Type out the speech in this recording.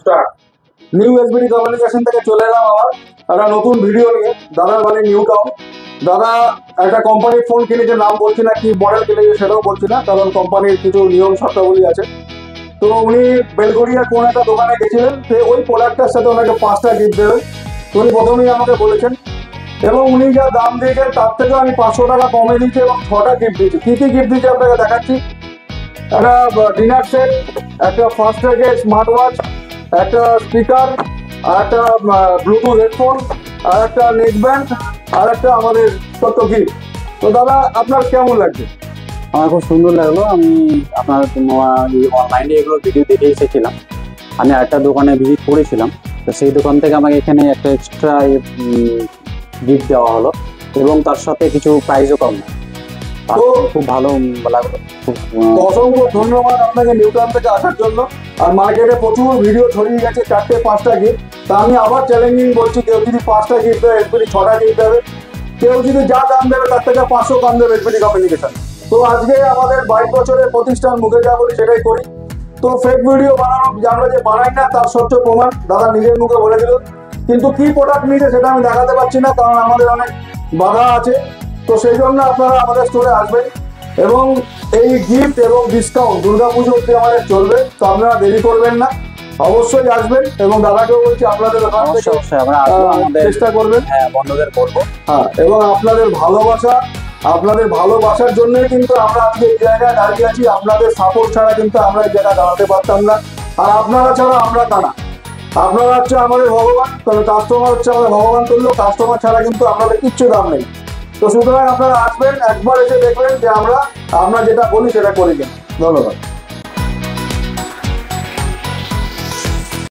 Start. New SBD communication থেকে চলে এলাম আবার একটা নতুন ভিডিও নিয়ে। দাদার বাড়ি নিউ টাউন। দাদা একটা কোম্পানির ফোন কিনেছে, নাম বলছি না, কি মডেল কিনেছে সেটাও বলছি না, কারণ কোম্পানির কিছু নিয়ম শর্তাবলী আছে। তো উনি বেলগড়িয়া কোন একটা দোকানে গেছিলেন, তো ওই প্রোডাক্টটার সাথে ওনাকে 5টা গিফট দেবেন। তো উনি প্রথমেই আমাকে বলেছেন, এবং উনি যা দাম দিয়েছেন তার থেকে আমি 500 টাকা কমে দিয়েছি এবং 6টা গিফট দিয়েছি। কি কি গিফট দিয়েছি আপনাকে দেখাচ্ছি। একটা ডিনার সেট, একটা ফাস্ট্র্যাকে স্মার্ট ওয়াচ, একটা স্পিকার, আর একটা ব্লুটুথ হেডফোন, আর একটা নেক ব্যান্ড, আর একটা আমাদের ছোট্ট গিফট। তো দাদা আপনার কেমন লাগছে? আমার খুব সুন্দর লাগলো। আমি আপনার অনলাইনে এগুলো ভিডিও দেখে এসেছিলাম। আমি আরেকটা দোকানে ভিজিট করেছিলাম, তো সেই দোকান থেকে আমাকে এখানে একটা এক্সট্রা গিফট দেওয়া হলো এবং তার সাথে কিছু প্রাইজও কম। তো খুব ভালো লাগলো। অসংখ্য ধন্যবাদ আপনাকে নিউটাউন থেকে আসার জন্য। আর মার্কেটে প্রচুর ভিডিও ছড়িয়ে গেছে 4টে 5টা গিফট। তা আমি আবার চ্যালেঞ্জিং বলছি, কেউ যদি 5টা গিফট দেবে এসবিডি 6টা গিফট দেবে, কেউ যদি যা দাম দেবে তার থেকে 500 কম দেবে এসবিডি কমিউনিকেশন। তো আজকে আমাদের 22 বছরের প্রতিষ্ঠান, মুখে যা বলি সেটাই করি। তো ফেক ভিডিও বানানো আমরা যে বানাই না তার স্বচ্ছ প্রমাণ দাদা নিজের মুখে বলে দিল। কিন্তু কি প্রোডাক্ট নিয়েছে সেটা আমি দেখাতে পারছি না, কারণ আমাদের অনেক বাধা আছে। তো সেই জন্য আপনারা আমাদের স্টোরে আসবেন, এবং এই গিফট এবং ডিসকাউন্ট দুর্গাপুজো অব্দি আমাদের চলবে। তো আপনারা দেরি করবেন না, অবশ্যই আসবেন। এবং দাদাকেও বলছি আপনাদের ওখান থেকে চেষ্টা করবেন, বন্ধুদের বলবো। হ্যাঁ, এবং আপনাদের ভালোবাসার জন্যই কিন্তু আমরা আজকে এই জায়গায় দাঁড়িয়ে আছি। আপনাদের সাপোর্ট ছাড়া কিন্তু আমরা এই জায়গায় দাঁড়াতে পারতাম না। আর আপনারা ছাড়া আমরা কানা। আপনারা হচ্ছে আমাদের ভগবান, তবে কাস্টমার হচ্ছে আমাদের ভগবান তুল্য। কাস্টমার ছাড়া কিন্তু আপনাদের কিচ্ছু দাম নেই। তো সুতরাং আপনারা আসবেন, একবার এসে দেখবেন যে আমরা যেটা বলি সেটা করি কিনা। ধন্যবাদ।